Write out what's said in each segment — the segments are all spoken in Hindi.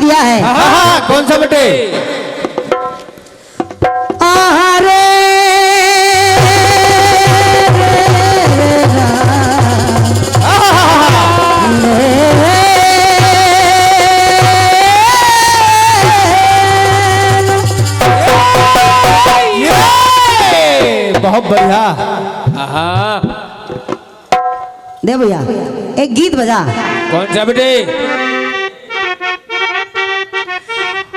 दिया है। हाँ, कौन सा बेटे? अरे बहुत बढ़िया। दे भैया एक गीत बजा। कौन सा बेटे?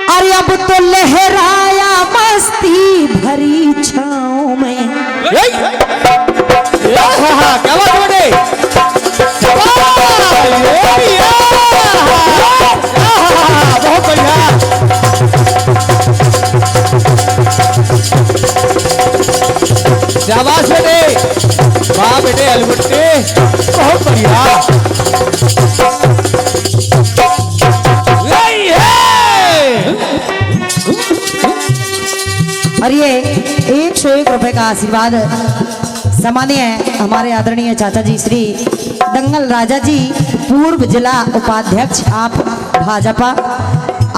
अरे अब तो लहराया मस्ती भरी छाँव में। क्या बात है बेटे? बहुत बढ़िया। शाबाश बेटे, वाह बेटे, अलबट्टे, बहुत बढ़िया। और ये 101 रुपए का आशीर्वाद सम्मानीय हमारे आदरणीय चाचा जी श्री दंगल राजा जी, पूर्व जिला उपाध्यक्ष आप भाजपा,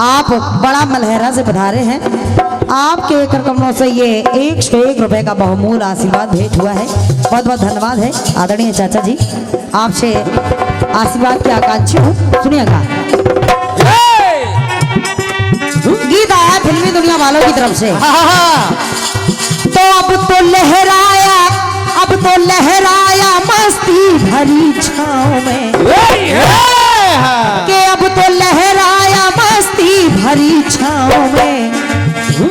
आप बड़ा मलहरा से पधारे हैं। आपके करकमों से ये 101 रुपए का बहुमूल्य आशीर्वाद भेंट हुआ है। बहुत बहुत धन्यवाद है आदरणीय चाचा जी, आपसे आशीर्वाद की आकांक्षी हूँ। सुनिएगा, गीत आया फिल्मी दुनिया वालों की तरफ से। तो अब तो लहराया मस्ती भरी छाँव में, के अब तो लहराया मस्ती भरी छाँव में,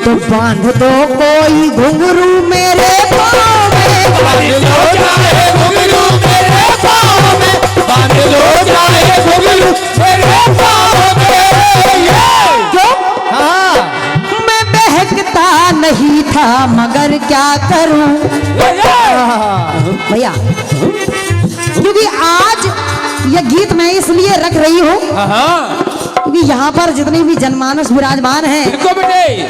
तो बांध दो कोई घुंघरू मेरे पाँव में, बांध लो चाहे घुंघरू मेरे पाँव में, बांध लो चाहे घुंघरू मेरे पाँव में। क्यों? मैं बहकता नहीं था मगर क्या करूं भैया, क्योंकि आज यह गीत मैं इसलिए रख रही हूँ क्योंकि यहाँ पर जितनी भी जनमानस विराजमान है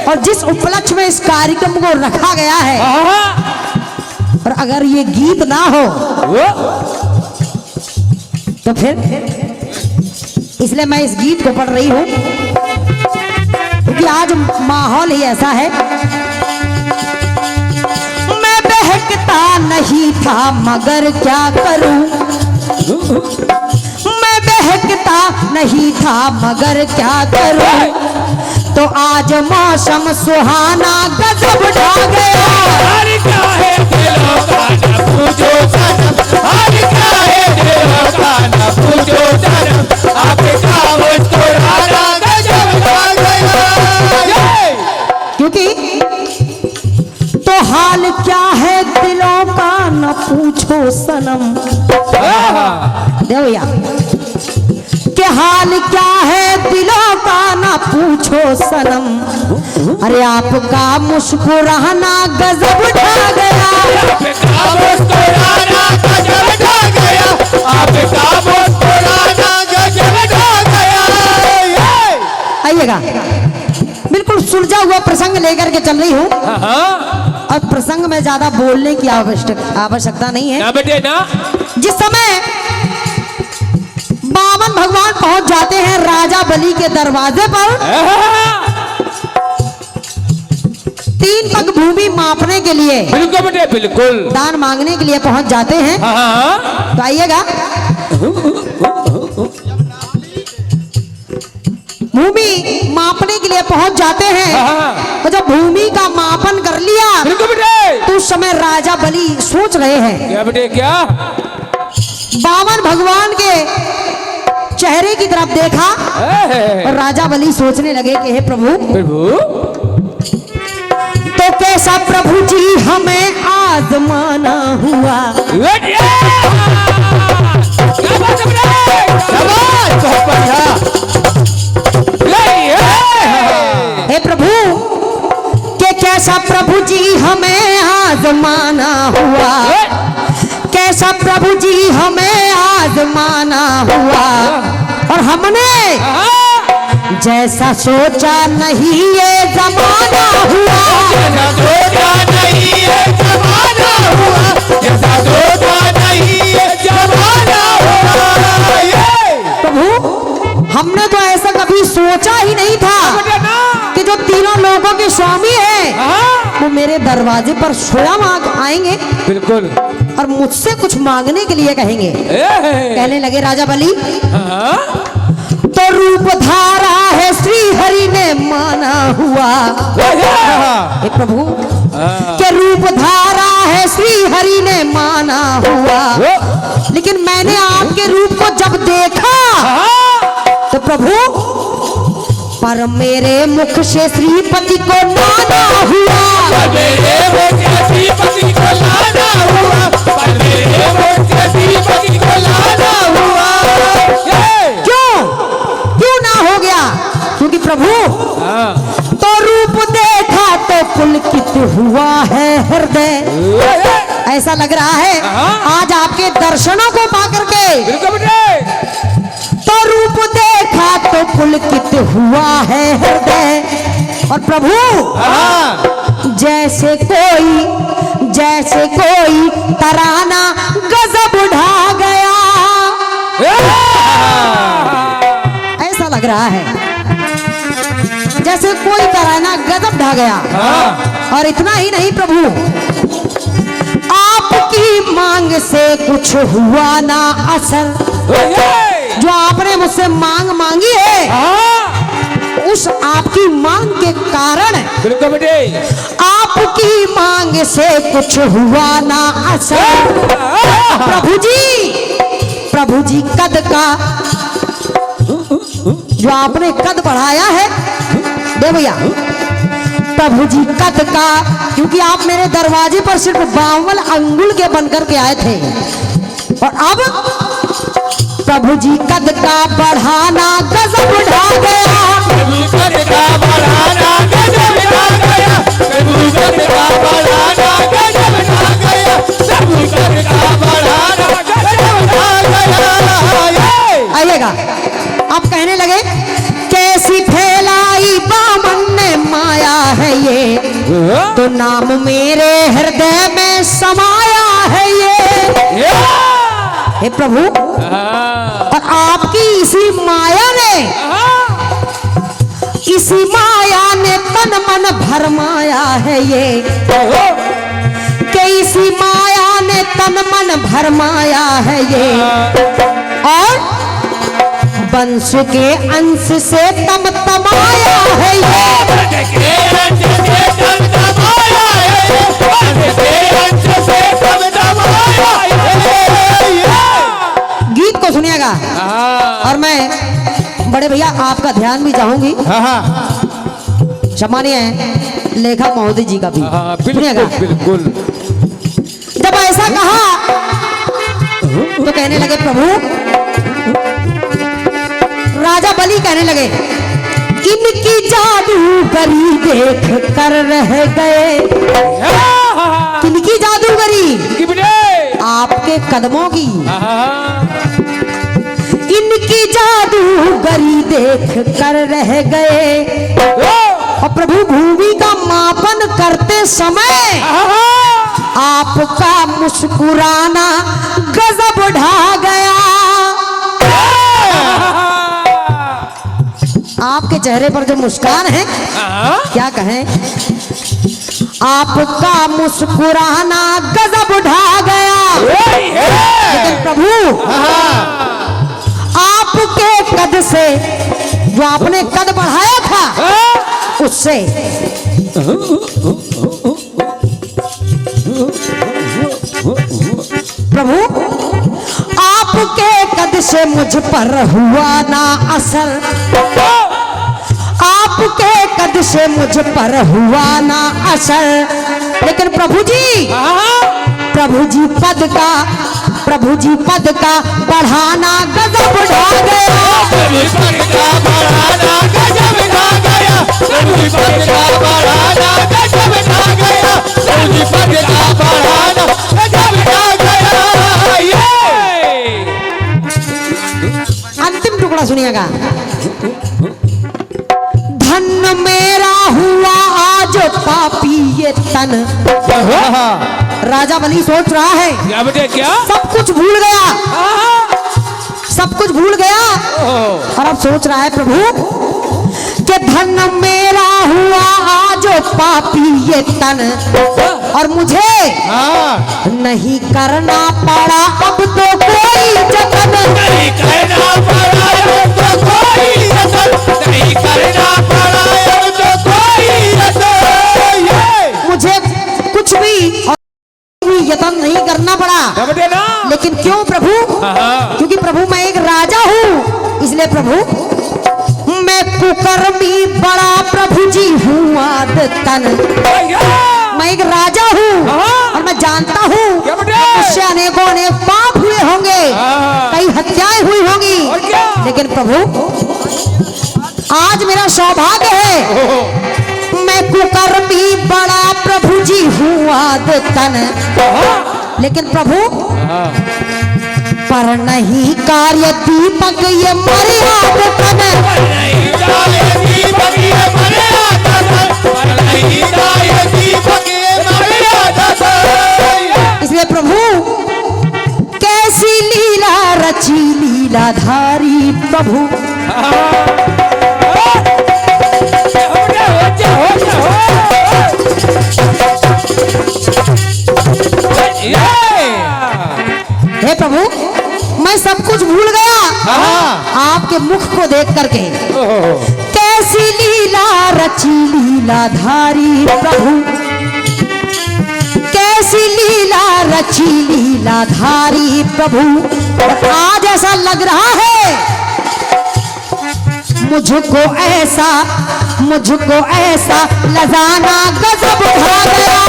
और जिस उपलक्ष्य में इस कार्यक्रम को रखा गया है, और अगर ये गीत ना हो तो फिर इसलिए मैं इस गीत को पढ़ रही हूँ क्योंकि आज माहौल ही ऐसा है। मैं बहकता नहीं था मगर क्या करूं, मैं बहकता नहीं था मगर क्या करूं, तो आज मौसम सुहाना गजब ढा गया। हर क्या है दिलों का न पूछो सनम, हर क्या है दिलों का न पूछो सनम, आपका मुस्कुराना गजब ढा गया। क्योंकि तो हाल क्या है दिलों का न पूछो सनम, देवया के हाल क्या है दिलों का न पूछो सनम, अरे आपका मुस्कुराना गजब ढा गया, आपका मुस्कुराना गजब ढा गया, आपका मुस्कुराना गजब ढा गया। आइएगा, बिल्कुल सुलझा हुआ प्रसंग लेकर के चल रही हूँ और प्रसंग में ज्यादा बोलने की आवश्यकता नहीं है। ना बेटे ना। जिस समय बामन भगवान पहुंच जाते हैं राजा बलि के दरवाजे पर, 3 पग भूमि मापने के लिए, बिल्कुल बेटे बिल्कुल, दान मांगने के लिए पहुंच जाते हैं। तो आइएगा, भूमि मापने के लिए पहुंच जाते हैं और जब भूमि का मापन कर लिया तो उस समय राजा बलि सोच रहे हैं। क्या बेटे क्या? बामन भगवान के चेहरे की तरफ देखा और राजा बलि सोचने लगे कि हे प्रभु, तो कैसा प्रभु जी हमें आजमाना हुआ। हे प्रभु के कैसा प्रभु जी हमें आजमाना हुआ, कैसा प्रभु जी हमें आजमाना हुआ, और हमने जैसा सोचा नहीं ये जमाना हुआ, जैसा सोचा नहीं ये जमाना हुआ, जैसा सोचा नहीं ये जमाना हुआ। प्रभु हमने तो ऐसा कभी सोचा ही नहीं था बेटे ना कि जो तीनों लोगों के स्वामी है हाँ वो मेरे दरवाजे पर स्वयं आएंगे बिल्कुल और मुझसे कुछ मांगने के लिए कहेंगे। कहने लगे राजा बलि हाँ तो रूप धारा है श्री हरि ने माना हुआ। हे प्रभु के रूप धारा है श्री हरि ने माना हुआ, लेकिन मैंने आपके रूप को जब देखा तो प्रभु पर मेरे मुख से श्रीपति को नाना हुआ। मेरे मुख से श्रीपति को लाना हुआ, पर मेरे मुख से श्रीपति को लाना हुआ। क्यों ना हो गया? क्योंकि प्रभु तो रूप देखा तो पुलकित हुआ है हृदय। ऐसा लग रहा है आज आपके दर्शनों को पाकर के तो रूप देखा तो पुलकित हुआ है हृदय। और प्रभु जैसे कोई तराना गजब ढा गया। ऐसा लग रहा है जैसे कोई तराना गजब ढा गया। और इतना ही नहीं प्रभु, आपकी मांग से कुछ हुआ ना असर। जो आपने मुझसे मांग मांगी है उस आपकी मांग के कारण आपकी मांग से कुछ हुआ ना असर। प्रभु जी कद का जो आपने कद बढ़ाया है दे भैया, प्रभु जी कद का, क्योंकि आप मेरे दरवाजे पर सिर्फ 52 अंगुल के बनकर के आए थे और अब प्रभु जी कद का बढ़ाना गजब ढा गया। प्रभु कद का बढ़ाना गजब ढा गया, प्रभु कद का बढ़ाना गजब ढा गया, प्रभु कद का बढ़ाना गजब ढा गया। आइएगा, आप कहने लगे कैसी फैलाई बामन ने माया है ये, तो नाम मेरे हृदय में समाया है ये। हे प्रभु, और आपकी इसी माया ने तन मन भरमाया है ये, कि इसी माया ने तन मन भरमाया है ये। और वंश के अंश से तम तमाया है ये। गीत को सुनिएगा और मैं बड़े भैया आपका ध्यान भी चाहूंगी, सम्मानीय लेखक महोदय जी का भी सुनिएगा। बिल्कुल जब ऐसा कहा तो कहने लगे प्रभु, राजा बलि कहने लगे इनकी जादूगरी देख कर रह गए। किनकी जादूगरी? आपके कदमों की। इनकी जादूगरी देख कर रह गए। और प्रभु भूमि का मापन करते समय आपका मुस्कुराना गजब ढा गया। आपके चेहरे पर जो मुस्कान है क्या कहें, आपका मुस्कुराना गजब ढा गया। लेकिन प्रभु आपके कद से, जो आपने कद बढ़ाया था उससे प्रभु आपके कद से मुझ पर हुआ ना असर। आपके कद से मुझ पर हुआ ना असर। लेकिन प्रभु जी पद का बढ़ाना गजब ढा गया। प्रभु पद का बढ़ाना गजब ढा गया, प्रभु पद का बढ़ाना गजब ढा गया, प्रभु पद का बढ़ाना गजब ढा गया। अंतिम टुकड़ा सुनिएगा। धन मेरा हुआ आज पापी ये तन। राजा बलि सोच रहा है क्या बेटे क्या? सब कुछ भूल गया, सब कुछ भूल गया और अब सोच रहा है प्रभु कि धन मेरा हुआ आज पापी ये तन और मुझे नहीं करना पड़ा अब तो कोई जतन, नहीं करना पड़ा अब तो कोई जतन, नहीं करना पड़ा अब तो कोई जतन। मुझे कुछ भी यतन नहीं करना पड़ा। लेकिन क्यों प्रभु? क्योंकि प्रभु मैं एक राजा हूँ, इसलिए प्रभु मैं कुकर्मी बड़ा प्रभु जी हूँ आदतन। मैं एक राजा हूँ और मैं जानता हूँ उससे अनेकों अनेक पाप हुए होंगे, कई हत्याएं हुई होंगी, लेकिन प्रभु आज मेरा सौभाग्य है मैं कुकर्मी बड़ा प्रभु जी हूँ आदतन। लेकिन प्रभु पर नहीं कार्य दीपक ये मर्यादा तन, नहीं कार्य दीपक ये मर्यादा तन, नहीं कार्य दीपक ये मर्यादा तन। इसलिए प्रभु कैसी लीला रची लीलाधारी प्रभु। हे प्रभु मैं सब कुछ भूल गया आपके मुख को देख करके। कैसी लीला रची लीलाधारी प्रभु, कैसी लीला रची लीलाधारी प्रभु। आज ऐसा लग रहा है मुझको ऐसा लजाना गजब खा गया,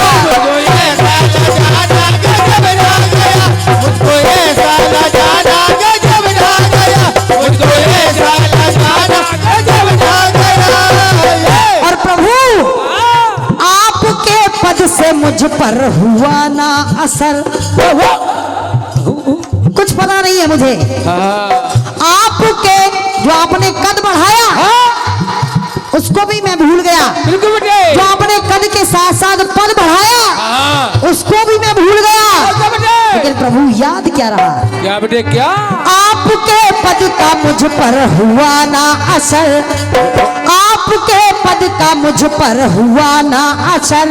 मुझको ऐसा लजाना गजब ढा गया, मुझको ऐसा लजाना गजब ढा गया। और प्रभु आपके पद से मुझ पर हुआ ना असर, कुछ पता नहीं है मुझे। आपके जो आपने कद बढ़ाया उसको भी मैं भूल गया, जो आपने कद के साथ साथ पद बढ़ाया उसको भी मैं भूल गया। लेकिन प्रभु याद क्या रहा? क्या बेटे क्या? आपके पद का मुझ पर हुआ ना असर, आपके पद का मुझ पर हुआ ना असर।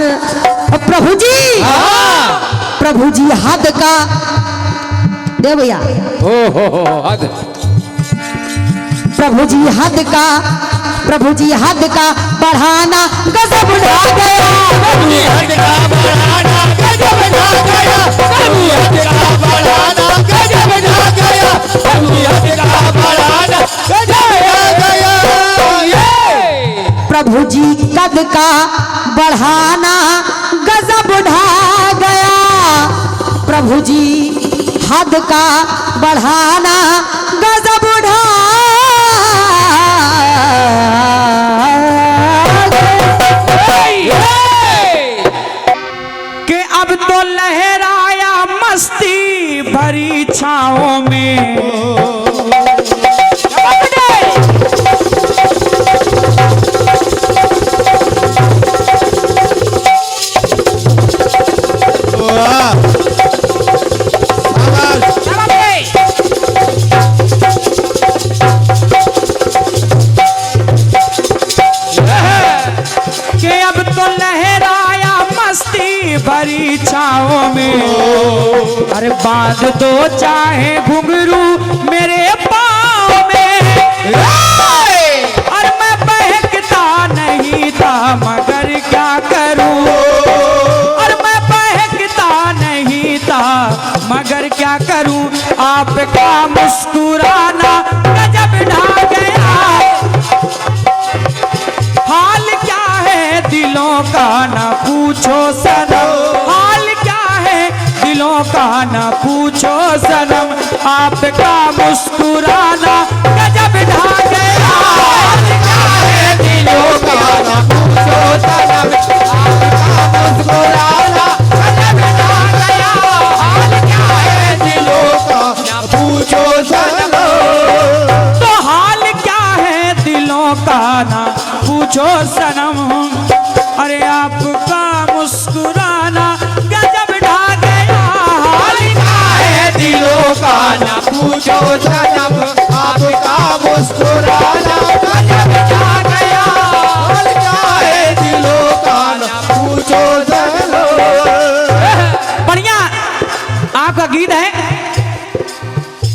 प्रभु जी प्रभु जी हद का दे भैया, हद। प्रभु जी हद का, प्रभु जी हद का बढ़ाना गजब ढा गया, हद का बढ़ाना गजब ढा गया, हद का बढ़ाना गजब ढा गया, हद का बढ़ाना गजब ढा गया। प्रभु जी कद का बढ़ाना गजब ढा गया, प्रभु जी हद का बढ़ाना गजब ढा कि अब तो लहराया मस्ती भरी छाओं में, कि अब तो लहराया मस्ती भरी छाओं में। अरे बांध दो चाहे घुंघरू मेरे पाँव में, और मैं बहकता नहीं था मगर क्या करूं, और मैं बहकता नहीं था मगर क्या करूं। आपका मुस्कुराना गजब ढा गया, हाल क्या है दिलों का ना पूछो सनम, हाल क्या है दिलों का ना पूछो सनम। आपका मुस्कुराना गजब ढा गया, हाल क्या है दिलों का ना पूछो सनम। आपका मुस्कुराना गजब ढा गया, हाल क्या है दिलों का ना पूछो सनम। तो हाल क्या है दिलों का ना पूछो सनम। अरे आपका मुस्कुराना गजब ढा गया, हाल क्या है दिलों का न पूछो सनम, आपका मुस्कुराना गजब छा गया। हाल क्या है दिलों का न पूछो सनम। बढ़िया आपका गीत है,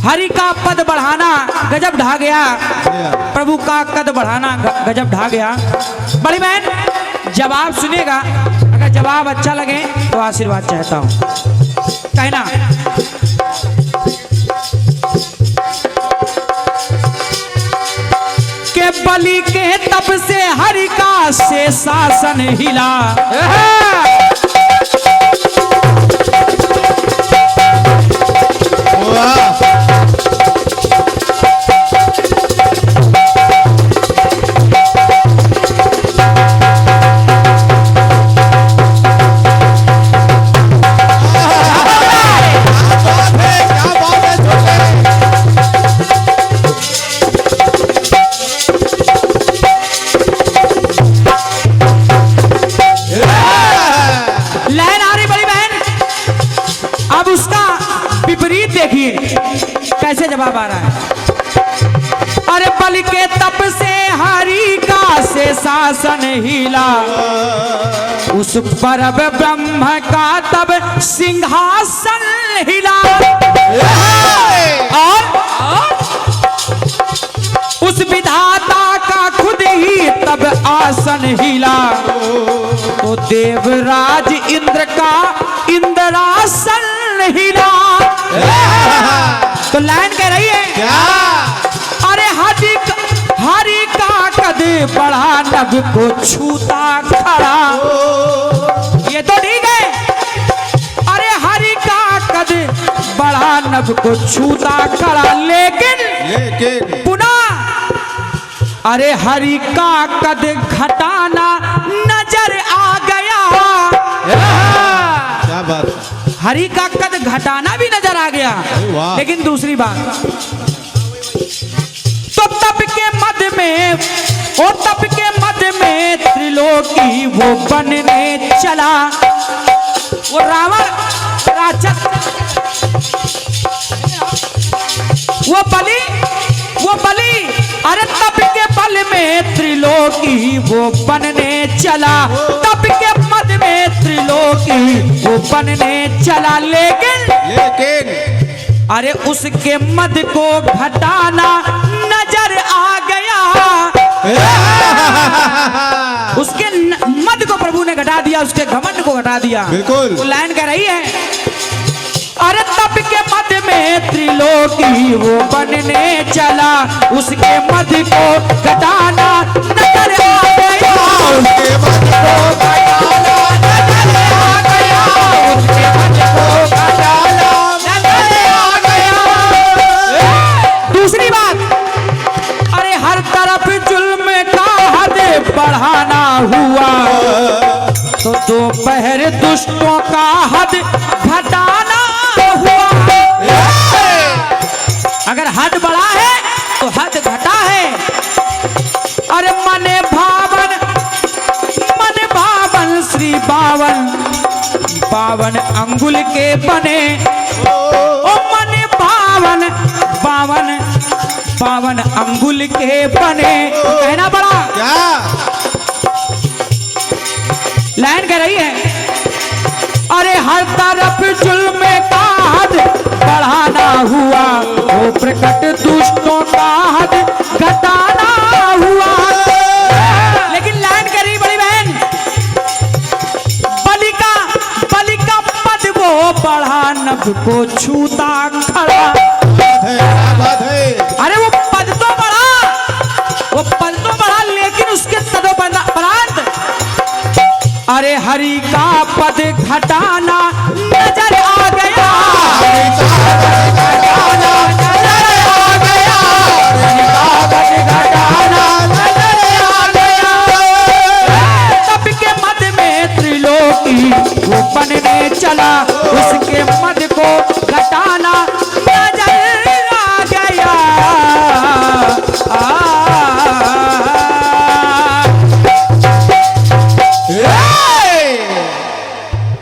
हरि का पद बढ़ाना गजब ढा गया, प्रभु का कद बढ़ाना गजब ढा गया। बड़ी बहन जवाब सुनेगा, अगर जवाब अच्छा लगे तो आशीर्वाद चाहता हूं, कहना। के बलि के तप से हरि का से शासन हिला, कैसे जवाब आ रहा है। अरे बलि के तप से हरि का से शासन हिला, उस परम ब्रह्म का तब सिंहासन हिला, और उस विधाता का खुद ही तब आसन हिला, तो देवराज इंद्र का इंद्रासन हिला। तो लाइन कह रही है क्या? अरे हरि का कद बढ़ा नभ को छूता खड़ा, ये तो ठीक है। अरे हरि का कद बढ़ा नभ को छूता खड़ा, लेकिन पुनः अरे हरि का कद घटाना नजर आ गया। क्या बात, हरि का कद घटाना भी नजर आ गया। लेकिन दूसरी बात, तो तप के मध्य में, ओ तप के मध्य में त्रिलोकी वो बनने चला, वो रावण राक्षस, वो बलि, अरे तप के बल में त्रिलोकी वो बनने चला, तप के मध्य में त्रिलोकी वो बनने चला, लेकिन अरे उसके मद को घटाना नजर आ गया। उसके मद को प्रभु ने घटा दिया, उसके घमंड को घटा दिया। बिल्कुल। वो लाइन कह रही है, अरे तप के मद में त्रिलोकी वो बनने चला, उसके मद को घटाना नजर आ गया, उसके मद को घटाना नजर आ गया, उसके मद को घटाना नजर आ गया। दूसरी बात, अरे हर तरफ जुल्म का हद बढ़ाना हुआ, तो दोपहर दुष्टों का हद घटाना हुआ। अगर हद बढ़ा है तो हद घटा है। अरे मन भावन श्री बावन अंगुल के बने, ओ मन बावन अंगुल के बने। कहना पड़ा क्या? लाइन कह रही है, अरे हर तरफ जुल्म का हद बढ़ाना हुआ, वो प्रकट दुष्टों का हद घटाना हुआ। लेकिन लाइन कह रही बड़ी बहन, बलि का पद वो बढ़ा नभ को छूता खड़ा। अरे वो पद तो बढ़ा, लेकिन उसके तदोपरांत अरे हरि का पद घटाना नजर आ गया, हरि का पद घटाना नजर आ गया, हरि का पद घटाना नजर आ गया। तप के मद में त्रिलोकी वो बनने चला, उसके मद को